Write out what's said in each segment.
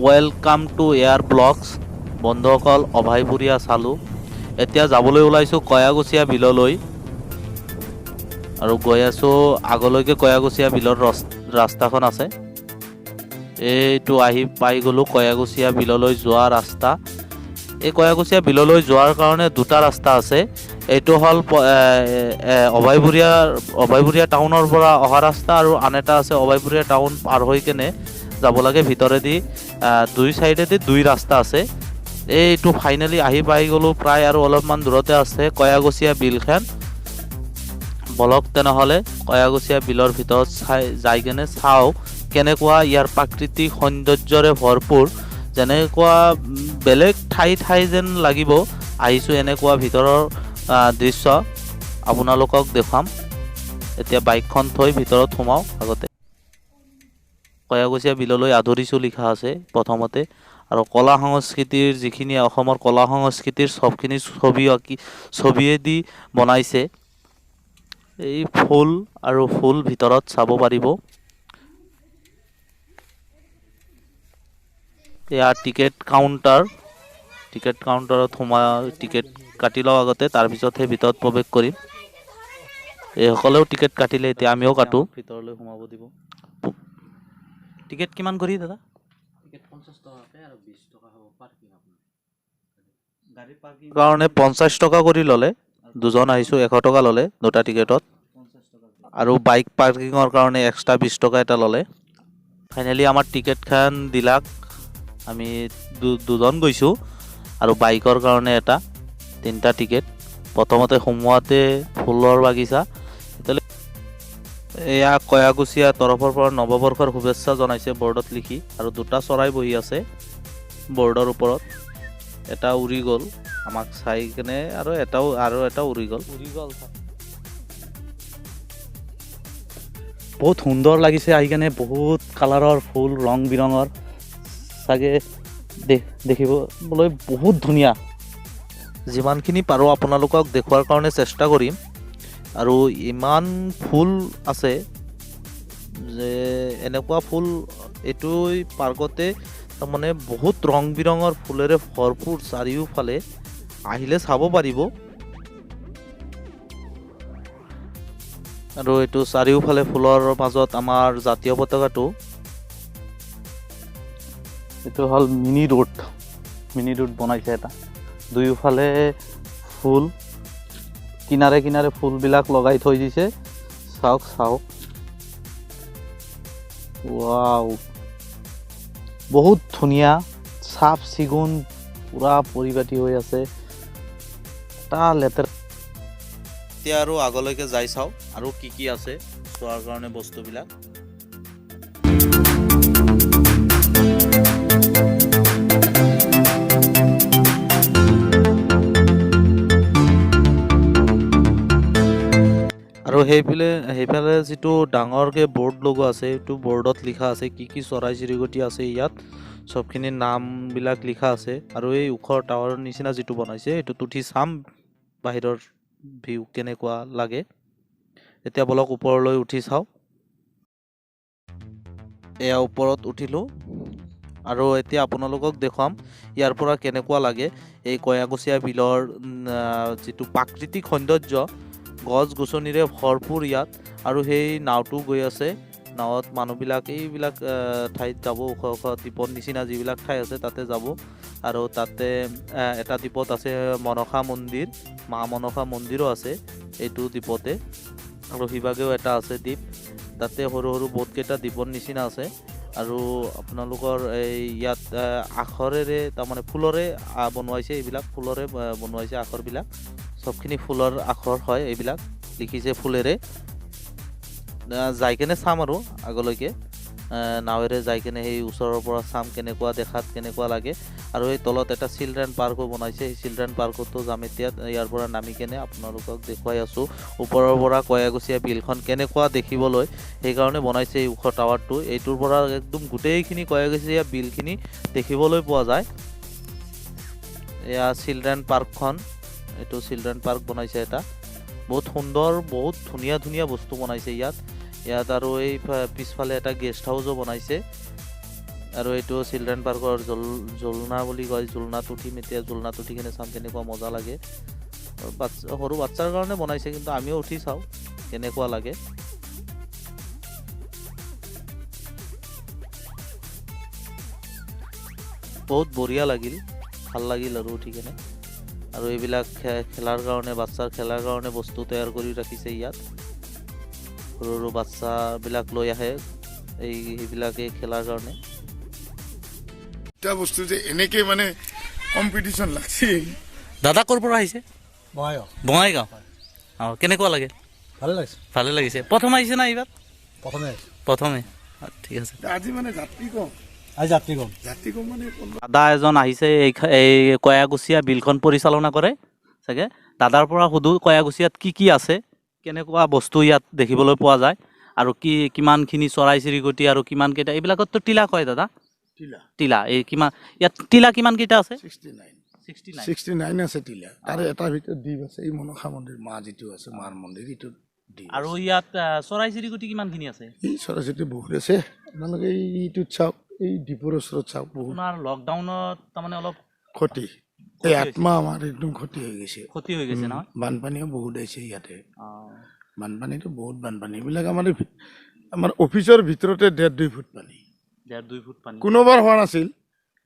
Welcome to air blogs. বন্ধুসকল, অভয়পুৰীয়া চালোঁ। এতিয়া যাবলৈ ওলাইছোঁ কয়াগছীয়া বিললৈ আৰু গৈ আছোঁ আগলৈকে। কয়াগছীয়া বিলৰ ৰাস্তাখন আছে, এইটো আহি পাই গ'লোঁ কয়াগছীয়া বিললৈ যোৱা ৰাস্তা। এই কয়াগছীয়া বিললৈ যোৱাৰ কাৰণে দুটা ৰাস্তা আছে। এইটো হ'ল অভয়পুৰীয়া টাউনৰ পৰা অহা ৰাস্তা, আৰু আন এটা আছে অভয়পুৰীয়া টাউন পাৰ হৈ কেনে যাব লাগে ভিতৰেদি। দুই চাইডেদি দুই ৰাস্তা আছে। এইটো ফাইনেলি আহি পাই গ'লোঁ, প্ৰায় আৰু অলপমান দূৰতে আছে কয়াগছীয়া বিলখন। বলক তেনেহ'লে কয়াগছীয়া বিলৰ ভিতৰত যাই কেনে চাওঁ কেনেকুৱা ইয়াৰ প্ৰাকৃতিক সৌন্দৰ্যৰে ভৰপূৰ। যেনেকুৱা বেলেগ ঠাই যেন লাগিব আহিছোঁ, এনেকুৱা ভিতৰৰ দৃশ্য আপোনালোকক দেখুৱাম। এতিয়া বাইকখন থৈ ভিতৰত সোমাওঁ। আগতে কয়াগছীয়া বিললৈ আদৰিছোঁ লিখা আছে প্ৰথমতে, আৰু কলা সংস্কৃতিৰ যিখিনি অসমৰ কলা সংস্কৃতিৰ চবখিনি ছবিয়েদি বনাইছে। এই ফুল আৰু ফুল ভিতৰত চাব পাৰিব। এয়া টিকেট কাউণ্টাৰত টিকেট কাটি লওঁ আগতে, তাৰপিছতহে ভিতৰত প্ৰৱেশ কৰিম। এইসকলেও টিকেট কাটিলে, এতিয়া আমিও কাটো। ভিতৰলৈ সোমাব দিব। টিকেট কিমান কৰি দাদা? টিকেট 50 টকাকৈ আৰু 20 টকা হ'ব পাৰ্কিং। আপোনাৰ গাড়ী পাৰ্কিং কাৰণে 50 টকা কৰি ল'লে। দুজন আহিছোঁ 100 টকা ল'লে দুটা টিকেটত, আৰু বাইক পাৰ্কিঙৰ কাৰণে এক্সট্ৰা 20 টকা এটা ল'লে। ফাইনেলি আমাৰ টিকেটখন দিলাক। আমি দুজন গৈছোঁ, আৰু বাইকৰ কাৰণে এটা 3টা টিকেট। প্ৰথমতে সোমোৱাতে ফুলৰ বাগিচা। এয়া কয়াগছীয়া তৰফৰ পৰা নৱবৰ্ষৰ শুভেচ্ছা জনাইছে বৰ্ডত লিখি, আৰু দুটা চৰাই বহি আছে বৰ্ডৰ ওপৰত। এটা উৰি গ'ল আমাক চাই কেনে, আৰু এটা উৰি গ'ল। বহুত সুন্দৰ লাগিছে আহি কেনে, বহুত কালাৰৰ ফুল, ৰং বিৰঙৰ। চাগে দেখিবলৈ বহুত ধুনীয়া। যিমানখিনি পাৰোঁ আপোনালোকক দেখুৱাৰ কাৰণে চেষ্টা কৰিম। আৰু ইমান ফুল আছে যে এনেকুৱা ফুল এইটো পাৰ্কতে তাৰমানে বহুত ৰং বিৰঙৰ ফুলেৰে ভৰপূৰ চাৰিওফালে। আহিলে চাব পাৰিব। আৰু এইটো চাৰিওফালে ফুলৰ মাজত আমাৰ জাতীয় পতাকাটো। এইটো হ'ল মিনি ৰোড বনাইছে এটা। দুয়োফালে ফুল, কিনাৰে কিনাৰে ফুলবিলাক লগাই থৈ দিছে। চাওক ৱাও, বহুত ধুনীয়া, চাফ চিকুণ, পুৰা পৰিপাটি হৈ আছে। এটা লেতেৰা। এতিয়া আৰু আগলৈকে যাই চাওঁ আৰু কি আছে চোৱাৰ কাৰণে বস্তুবিলাক। আৰু সেইফালে যিটো ডাঙৰকৈ বৰ্ড লগোৱা আছে, এইটো বৰ্ডত লিখা আছে কি চৰাই চিৰিকটি আছে ইয়াত। চবখিনি নামবিলাক লিখা আছে। আৰু এই ওখ টাৱাৰৰ নিচিনা যিটো বনাইছে, এইটোত উঠি চাম বাহিৰৰ ভিউ কেনেকুৱা লাগে। এতিয়া বলক ওপৰলৈ উঠি চাওঁ। এয়া ওপৰত উঠিলোঁ, আৰু এতিয়া আপোনালোকক দেখুৱাম ইয়াৰ পৰা কেনেকুৱা লাগে এই কয়াগছীয়া বিলৰ যিটো প্ৰাকৃতিক সৌন্দৰ্য। গছ গছনিৰে ভৰপূৰ ইয়াত, আৰু সেই নাওটো গৈ আছে। নাৱত মানুহবিলাক এইবিলাক ঠাইত যাব, ওখ দ্বীপৰ নিচিনা যিবিলাক ঠাই আছে তাতে যাব। আৰু তাতে এটা দ্বীপত আছে মনসা মন্দিৰ, মা মনসা মন্দিৰো আছে এইটো দ্বীপতে। আৰু সিভাগেও এটা আছে দ্বীপ, তাতে সৰু সৰু বহুতকেইটা দ্বীপৰ নিচিনা আছে। আৰু আপোনালোকৰ এই ইয়াত আখৰেৰে তাৰমানে ফুলৰে বনোৱাইছে, এইবিলাক ফুলৰে বনোৱাইছে আখৰবিলাক। চবখিনি ফুলৰ আখৰ হয়, এইবিলাক লিখিছে ফুলেৰে। যাই কেনে চাম আৰু আগলৈকে নাৱেৰে যাই কেনে সেই ওচৰৰ পৰা চাম কেনেকুৱা দেখাত কেনেকুৱা লাগে। আৰু এই তলত এটা চিলড্ৰেন পাৰ্কো বনাইছে, সেই চিলড্ৰেন পাৰ্কতো যাম এতিয়া। ইয়াৰ পৰা নামি কেনে আপোনালোকক দেখুৱাই আছোঁ ওপৰৰ পৰা কয়াগছীয়া বিলখন কেনেকুৱা দেখিবলৈ। সেইকাৰণে বনাইছে এই ওখ টাৱাৰটো। এইটোৰ পৰা একদম গোটেইখিনি কয়াগছীয়া বিলখিনি দেখিবলৈ পোৱা যায়। এয়া চিলড্ৰেন পাৰ্কখন, এইটো চিলড্ৰেন পাৰ্ক বনাইছে এটা। বহুত সুন্দৰ, বহুত ধুনীয়া বস্তু বনাইছে ইয়াত। আৰু এই পিছফালে এটা গেষ্ট হাউচো বনাইছে। আৰু এইটো চিলড্ৰেন পাৰ্কৰ জোলনা বুলি কয়। জোলনাত উঠিম এতিয়া, জোলনাত উঠি কিনে চাম কেনেকুৱা মজা লাগে। সৰু বাচ্চাৰ কাৰণে বনাইছে, কিন্তু আমিও উঠি চাওঁ কেনেকুৱা লাগে। বহুত বঢ়িয়া লাগিল, ভাল লাগিল আৰু উঠি কেনে। আৰু এইবিলাক খেলাৰ কাৰণে, বাচ্চাৰ খেলাৰ কাৰণে বস্তু তৈয়াৰ কৰি ৰাখিছে ইয়াত। সৰু সৰু বাচ্চাবিলাক লৈ আহে এইবিলাকে খেলাৰ কাৰণে। এটা বস্তু যে এনেকে মানে কম্পিটিশ্যন লাগছিল। দাদা ক'ৰ পৰা আহিছে? বঙাইগাঁও। অঁ, কেনেকুৱা লাগে? ভালে লাগিছে। প্ৰথম আহিছে না এইবাৰ? প্ৰথমে। ঠিক আছে। আজি মানে যাত্ৰী কম মানে দাদা এজন আহিছে, এই কয়াগুছিয়া বিলখন পৰিচালনা কৰে চাগে। দাদাৰ পৰা সুধো কয়াগুছিয়াত কি আছে, কেনেকুৱা বস্তু ইয়াত দেখিবলৈ পোৱা যায়, আৰু কিমানখিনি চৰাই চিৰিকটি আৰু কিমান কেইটা, এইবিলাকতো টিলা কয় দাদা? টিলা এই কিমান, ইয়াত টিলা কিমান কেইটা আছে? 69 আছে টিলা। তাৰে এটাৰ ভিতৰত দ্বীপ আছে, এই মনসা মন্দিৰ, মা যিটো আছে মাৰ মন্দিৰ, এইটো দ্বীপ। আৰু ইয়াত চৰাই চিৰিকটি কিমানখিনি আছে? এই চৰাই চিৰিকটি বহুত আছে। আপোনালোকে এইটোত চাওক, এই দ্বীপৰ ওচৰত চাওক, বহুত। আপোনাৰ লকডাউনত তাৰমানে অলপ ক্ষতি, এই আত্মা আমাৰ একদম ক্ষতি হৈ গৈছে নহয়? বানপানীও বহুত আহিছে ইয়াতে। বানপানীটো বহুত বানপানী, এইবিলাক আমাৰ অফিচৰ ভিতৰতে 1.5-2 ফুট পানী। 1.5-2 ফুট পানী কোনোবাৰ হোৱা নাছিল,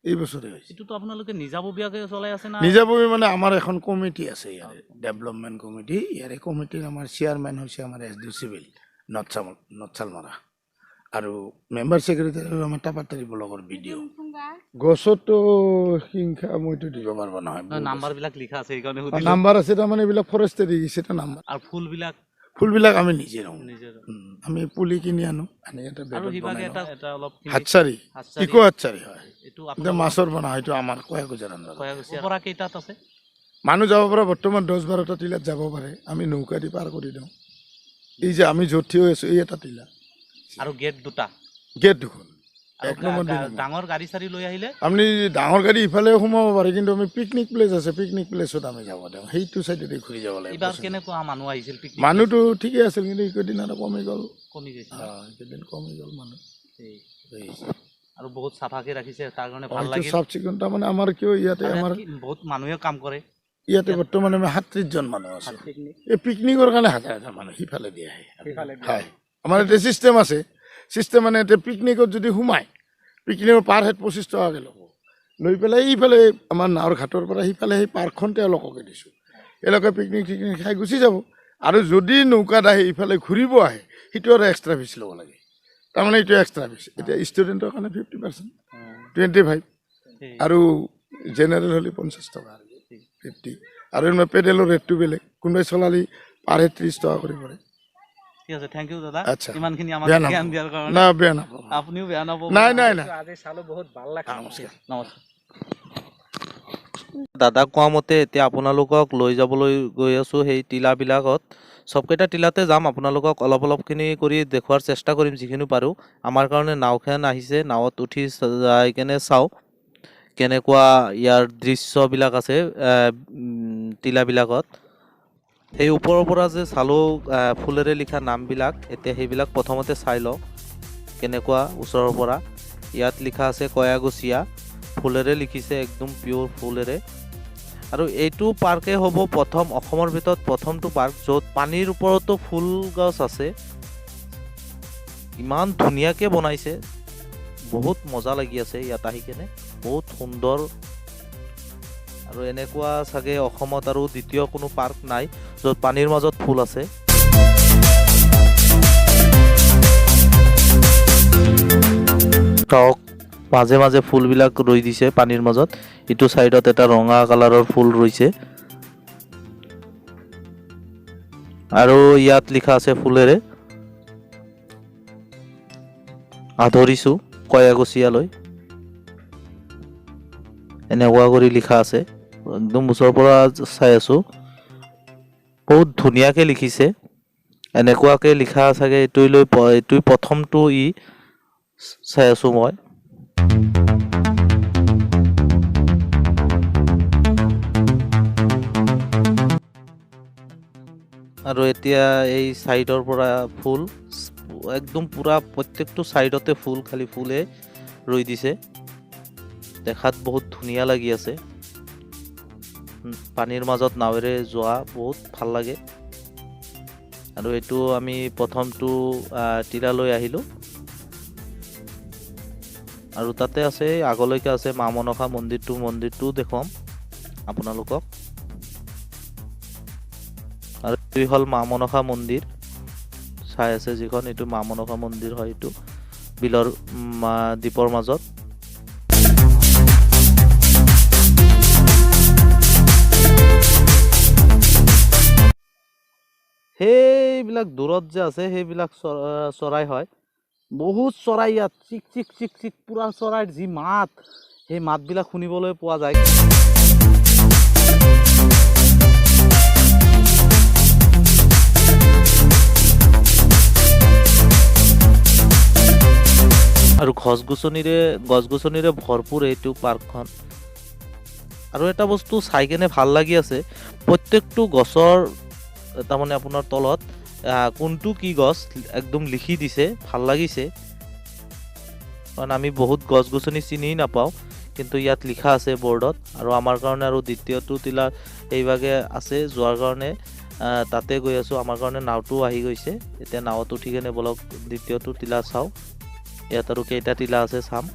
এই বছৰে হৈছে। এইটোতো আপোনালোকে নিজাববীয়াকৈ চলাই আছে না? নিজাববী মানে আমাৰ এখন কমিটি আছে ইয়াৰে, ডেভেলপমেণ্ট কমিটি। ইয়াৰে কমিটিৰ আমাৰ চেয়াৰমেন হৈছে আমাৰ SD চিভিল নটচালমাৰা, আৰু মেম্বাৰ ছেক্ৰেটাৰী আমাৰ টাপাতাৰী ব্লকৰ BDO। গছতো হিংসা মইতো দিব পাৰব নহয়, নাম্বাৰবিলাক লিখা আছে সেইকাৰণে নাম্বাৰ আছে, তাৰমানে এইবিলাক ফৰেষ্টাৰী দিছে এটা নাম্বাৰ। আৰু ফুলবিলাক আমি নিজে ৰুওঁ, আমি পুলি কিনি আনো। হাতচাৰি, ইকো হাতচাৰি হয়, এতিয়া মাছৰ বনা, হয়তো আমাৰ কয়াগুছিয়াৰ আন্দাৰত। মানুহ যাব পৰা বৰ্তমান 10-12টা টিলাত যাব পাৰে, আমি নৌকা দি পাৰ কৰি দিওঁ। এই যে আমি য'ত থিয় হৈ আছো, এই এটা টিলা। আৰু গেট দুখন, 1 নম্বৰ ডাঙৰ গাড়ী চাৰি লৈ আহিলে আপুনি ডাঙৰ গাড়ী ইফালে সোমাব পাৰে, কিন্তু আমি পিকনিক প্লেচ আছে, পিকনিক প্লেচত আমি যাব দিওঁ, সেইটো চাইডেদি ঘূৰি যাব লাগিব। এইবাৰ কেনেকুৱা মানুহ আহিছিল? মানুহটো ঠিকে আছিল, কিন্তু এইকেইদিন আৰু কমি গ'ল মানুহ। আৰু বহুত চাফাকে ৰাখিছে, তাৰ কাৰণে ভাল লাগিল। চাফ চিকুণ, তাৰমানে আমাৰ কিয় ইয়াতে আমাৰ বহুত মানুহে কাম কৰে ইয়াতে। বৰ্তমান আমি 37 জন মানুহ আছে। এই পিকনিকৰ কাৰণে 1000 মানুহ সিফালে দি আহে। হয়, আমাৰ এটা চিষ্টেম আছে। চিষ্টেম মানে এতিয়া পিকনিকত যদি সোমায়, পিকনিকৰ পাৰ হেড 25 টকাকৈ ল'ব, লৈ পেলাই এইফালে আমাৰ নাৱৰ ঘাটৰ পৰা সিফালে সেই পাৰ্কখন তেওঁলোককে দিছোঁ। এওঁলোকে পিকনিক চিকনিক খাই গুচি যাব। আৰু যদি নৌকাত আহি ইফালে ঘূৰিব আহে, সেইটো আৰু এক্সট্ৰা ফিজ ল'ব লাগে। তাৰমানে এইটো এক্সট্ৰা ফিজ। এতিয়া ষ্টুডেণ্টৰ কাৰণে 50%, 25, আৰু জেনেৰেল হ'লে 50 টকা, 50। আৰু পেডেলৰ ৰেটটো বেলেগ, কোনোবাই চলালি পাৰ হেড 30 টকা কৰি পৰে। ঠিক আছে, থেংক ইউ দাদা, ইমানখিনি আমাক জ্ঞান দিয়াৰ কাৰণে। না, বেয়া নাপাব, আপুনিও বেয়া নাপাব। নাই, আজি চালো, বহুত ভাল লাগিল। নমস্কাৰ। দাদা কোৱা মতে এতিয়া আপোনালোকক লৈ যাবলৈ গৈ আছোঁ সেই টিলাবিলাকত। চবকেইটা টিলাতে যাম, আপোনালোকক অলপখিনি কৰি দেখুৱাৰ চেষ্টা কৰিম যিখিনি পাৰোঁ। আমাৰ কাৰণে নাওখন আহিছে, নাৱত উঠি যাই কেনে চাওঁ কেনেকুৱা ইয়াৰ দৃশ্যবিলাক আছে টিলাবিলাকত। সেই ওপৰৰ পৰা যে চালোঁ ফুলেৰে লিখা নামবিলাক, এতিয়া সেইবিলাক প্ৰথমতে চাই লওঁ কেনেকুৱা ওচৰৰ পৰা। ইয়াত লিখা আছে কয়াগুছিয়া, ফুলেৰে লিখিছে, একদম পিয়'ৰ ফুলেৰে। আৰু এইটো পাৰ্কে হ'ব অসমৰ ভিতৰত প্ৰথমটো পাৰ্ক য'ত পানীৰ ওপৰতো ফুল গছ আছে। ইমান ধুনীয়াকৈ বনাইছে, বহুত মজা লাগি আছে ইয়াত আহি কেনে, বহুত সুন্দৰ। আৰু এনেকুৱা চাগে অসমত আৰু দ্বিতীয় কোনো পাৰ্ক নাই য'ত পানীৰ মাজত ফুল আছে। চাওক, মাজে মাজে ফুলবিলাক ৰুই দিছে পানীৰ মাজত। ইটো চাইডত এটা ৰঙা কালাৰৰ ফুল ৰুইছে, আৰু ইয়াত লিখা আছে ফুলেৰে আদৰিছোঁ কয়াগুছিয়ালৈ, এনেকুৱা কৰি লিখা আছে। একদম ওচৰৰ পৰা চাই আছোঁ, বহুত ধুনীয়াকৈ লিখিছে। এনেকুৱাকৈ লিখা চাগে এইটোৱে প্ৰথমটো চাই আছোঁ মই। আৰু এতিয়া এই চাইডৰ পৰা ফুল একদম পুৰা প্ৰত্যেকটো চাইডতে ফুল, খালি ফুলে ৰুই দিছে। দেখাত বহুত ধুনীয়া লাগি আছে। পানীৰ মাজত নাৱেৰে যোৱা বহুত ভাল লাগে। আৰু এইটো আমি প্ৰথমটো টিলা লৈ আহিলোঁ। আৰু তাতে আছে আগলৈকে আছে মা মনসা মন্দিৰটো দেখুৱাম আপোনালোকক। আৰু এই হ'ল মা মনসা মন্দিৰ চাই আছে যিখন, এইটো মা মনসা মন্দিৰ হয়। এইটো বিলৰ দ্বীপৰ মাজত। সেইবিলাক দূৰত যে আছে সেইবিলাক চৰাই হয়। বহুত চৰাই ইয়াত চিক চিক চিক চিক পুৰা চৰাইৰ যি মাত, সেই মাতবিলাক শুনিবলৈ পোৱা যায়। আৰু গছ-গছনিৰে ভৰপূৰ এইটো পাৰ্কখন। আৰু এটা বস্তু চাই কেনে ভাল লাগি আছে, প্ৰত্যেকটো গছৰ তাৰমানে আপোনাৰ তলত কোনটো কি গছ একদম লিখি দিছে, ভাল লাগিছে। কাৰণ আমি বহুত গছ-গছনি চিনি নাপাওঁ, কিন্তু ইয়াত লিখা আছে বৰ্ডত। আৰু আমাৰ কাৰণে আৰু দ্বিতীয়টো টিলা এইভাগে আছে যোৱাৰ কাৰণে তাতে গৈ আছোঁ। আমাৰ কাৰণে নাওটো আহি গৈছে। এতিয়া নাৱত উঠি কেনে বলক দ্বিতীয়টো টিলা চাওঁ। ইয়াত আৰু কেইটা টিলা আছে চাম।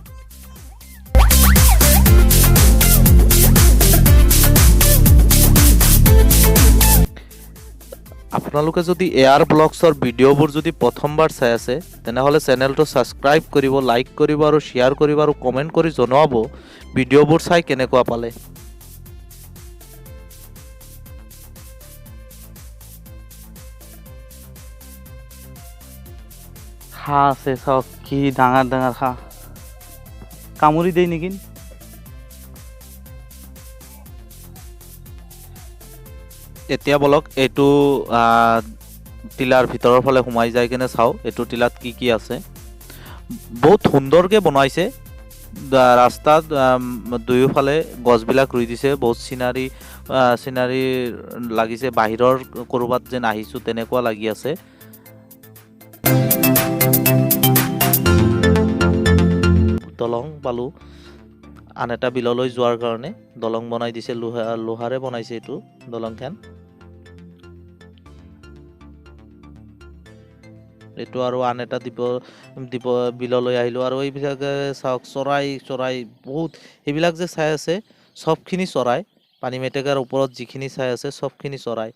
আপোনালোকে যদি এয়াৰ ব্লগছৰ ভিডিঅ'বোৰ যদি প্ৰথমবাৰ চাই আছে, তেনেহ'লে চেনেলটো ছাবস্ক্ৰাইব কৰিব, লাইক কৰিব আৰু শ্বেয়াৰ কৰিব আৰু কমেণ্ট কৰি জনাব ভিডিঅ'বোৰ চাই কেনেকুৱা পালে। হাঁহ আছে চাওক, কি ডাঙৰ ডাঙৰ হাঁহ। কামুৰি দিয়ে নেকি? এতিয়া বলক এইটো টিলাৰ ভিতৰৰ ফালে সোমাই যাই কেনে চাওঁ এইটো টিলাত কি কি আছে। বহুত সুন্দৰকৈ বনাইছে। ৰাস্তাত দুয়োফালে গছবিলাক ৰুই দিছে। বহুত চিনাৰী লাগিছে। বাহিৰৰ ক'ৰবাত যেন আহিছোঁ তেনেকুৱা লাগি আছে। দলং পালোঁ আন এটা বিললৈ যোৱাৰ কাৰণে। দলং বনাই দিছে, লোহাৰে বনাইছে এইটো দলংখন। এইটো আৰু আন এটা বিললৈ আহিলোঁ। আৰু এইবিলাকে চাওক চৰাই বহুত, সেইবিলাক যে চাই আছে চবখিনি চৰাই। পানী মেটেকাৰ ওপৰত যিখিনি চাই আছে চবখিনি চৰাই।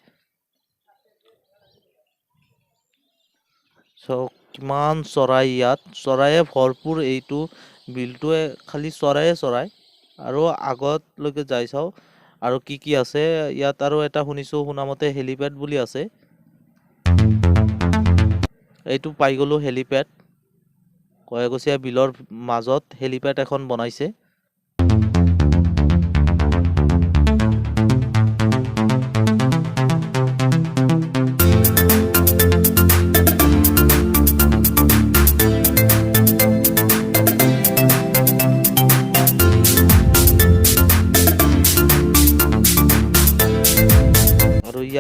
চাওক কিমান চৰাই ইয়াত, চৰায়ে ভৰপূৰ। এইটো বিলটোৱে খালি চৰাই। আৰু আগতলৈকে যাই চাওঁ আৰু কি কি আছে ইয়াত। আৰু এটা শুনামতে হেলিপেড বুলি আছে। এইটো পাই গ'লোঁ হেলিপেড। কয়াগছীয়া বিলৰ মাজত হেলিপেড এখন বনাইছে।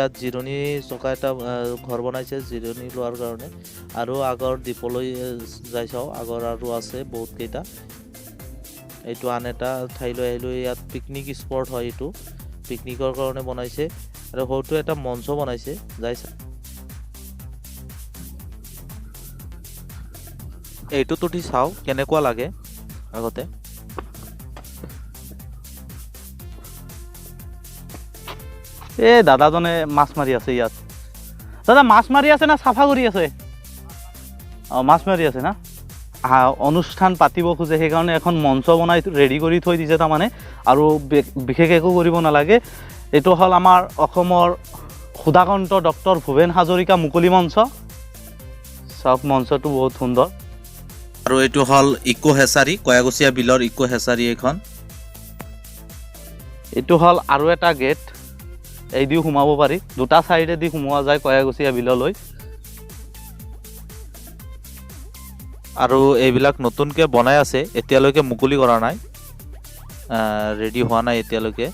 ইয়াত জিৰণি চকা এটা ঘৰ বনাইছে জিৰণি লোৱাৰ কাৰণে। আৰু আগৰ দ্বীপলৈ যাই চাওঁ, আগৰ আৰু আছে বহুত কেইটা। এইটো আন এটা ঠাইলৈ আহিলোঁ। ইয়াত পিকনিক স্পট হয়। এইটো পিকনিকৰ কাৰণে বনাইছে। আৰু সৰুটো এটা মঞ্চ বনাইছে যাই চাওঁ। এইটোত উঠি চাওঁ কেনেকুৱা লাগে আগতে। এই দাদাজনে মাছ মাৰি আছে ইয়াত। দাদা মাছ মাৰি আছে না চাফা কৰি আছে? অঁ, মাছ মাৰি আছে না। অনুষ্ঠান পাতিব খোজে, সেইকাৰণে এখন মঞ্চ বনাই ৰেডি কৰি থৈ দিছে তাৰমানে। আৰু বিশেষ একো কৰিব নালাগে। এইটো হ'ল আমাৰ অসমৰ সুধাকণ্ঠ ডক্টৰ ভূপেন হাজৰিকা মুকলি মঞ্চ। চাওক মঞ্চটো বহুত সুন্দৰ। আৰু এইটো হ'ল ইকো হেচাৰী, কয়াগছীয়া বিলৰ ইকো হেচাৰী এইখন। এইটো হ'ল আৰু এটা গেট, এইদিও সোমাব পাৰি। দুটা চাইডেদি সোমোৱা যায় কয়াগছীয়া বিললৈ। আৰু এইবিলাক নতুনকৈ বনাই আছে, এতিয়ালৈকে মুকলি কৰা নাই, ৰেডি হোৱা নাই এতিয়ালৈকে।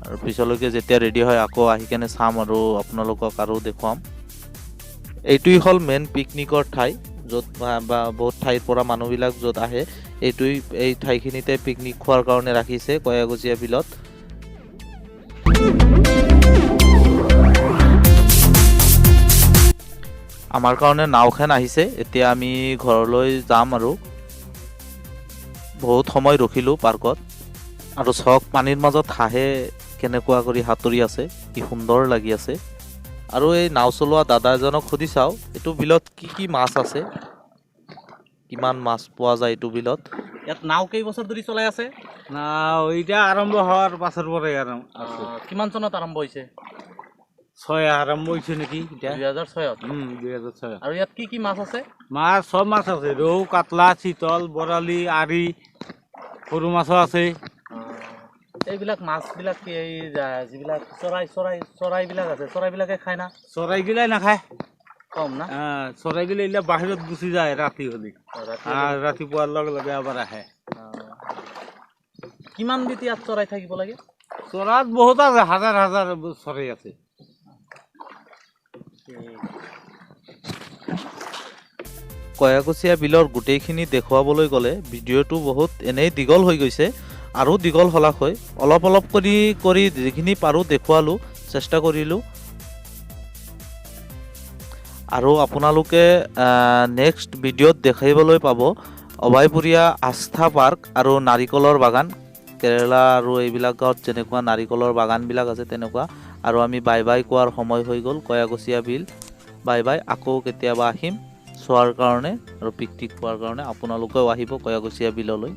আৰু পিছলৈকে যেতিয়া ৰেডি হয় আকৌ আহি কেনে চাম আৰু আপোনালোকক আৰু দেখুৱাম। এইটোৱেই হ'ল মেইন পিকনিকৰ ঠাই, য'ত বা বহুত ঠাইৰ পৰা মানুহবিলাক য'ত আহে এই ঠাইখিনিতে পিকনিক খোৱাৰ কাৰণে ৰাখিছে কয়াগছীয়া বিলত। আমাৰ কাৰণে নাওখন আহিছে, এতিয়া আমি ঘৰলৈ যাম আৰু বহুত সময় ৰখিলোঁ পাৰ্কত। আৰু চক পানীৰ মাজত হাঁহে কেনেকুৱা কৰি সাঁতুৰি আছে, কি সুন্দৰ লাগি আছে। আৰু এই নাও চলোৱা দাদা এজনক সুধি চাওঁ এইটো বিলত কি কি মাছ আছে, কিমান মাছ পোৱা যায় এইটো বিলত। ইয়াত নাও কেইবছৰ ধৰি চলাই আছে? এতিয়া আৰম্ভ হোৱাৰ পাছৰ পৰাই আছে। কিমান চনত আৰম্ভ হৈছে? 6 আৰম্ভ হৈছে নেকি এতিয়া। 2006ত। 2006। আৰু ইয়াত কি কি মাছ আছে? মাছ চব মাছ আছে, ৰৌ, কাটলা, চিতল, বৰালি, আৰি, সৰু মাছো আছে। এইবিলাক মাছবিলাক কি এই যিবিলাক চৰাইবিলাক আছে, চৰাইবিলাকে খায় না? চৰাইগিলাই নাখায়, কম না? চৰাইগিলা এইবিলাক বাহিৰত গুচি যায় ৰাতি হ'লে। ৰাতিপুৱাৰ লগে লগে আবাৰ আহে। কিমান দিন ইয়াত চৰাই থাকিব লাগে? চৰাত বহুত আছে, হাজাৰ হাজাৰ চৰাই আছে। কয়াগছীয়া বিলৰ গোটেইখিনি দেখুৱাবলৈ গ'লে ভিডিঅ'টো বহুত এনেই দীঘল হৈ গৈছে, আৰু দীঘল হলাকৈ অলপ অলপ কৰি যিখিনি পাৰোঁ দেখুৱালোঁ, চেষ্টা কৰিলোঁ। আৰু আপোনালোকে নেক্সট ভিডিঅ'ত দেখিবলৈ পাব অভয়পুৰীয়া আস্থা পাৰ্ক আৰু নাৰিকলৰ বাগান। কেৰেলা আৰু এইবিলাক গাঁৱত যেনেকুৱা নাৰিকলৰ বাগানবিলাক আছে তেনেকুৱা। আৰু আমি বাই বাই কোৱাৰ সময় হৈ গ'ল কয়াগছীয়া বিল। বাই বাই, আকৌ কেতিয়াবা আহিম চোৱাৰ কাৰণে আৰু পিকনিক খোৱাৰ কাৰণে। আপোনালোকেও আহিব কয়াগছীয়া বিললৈ।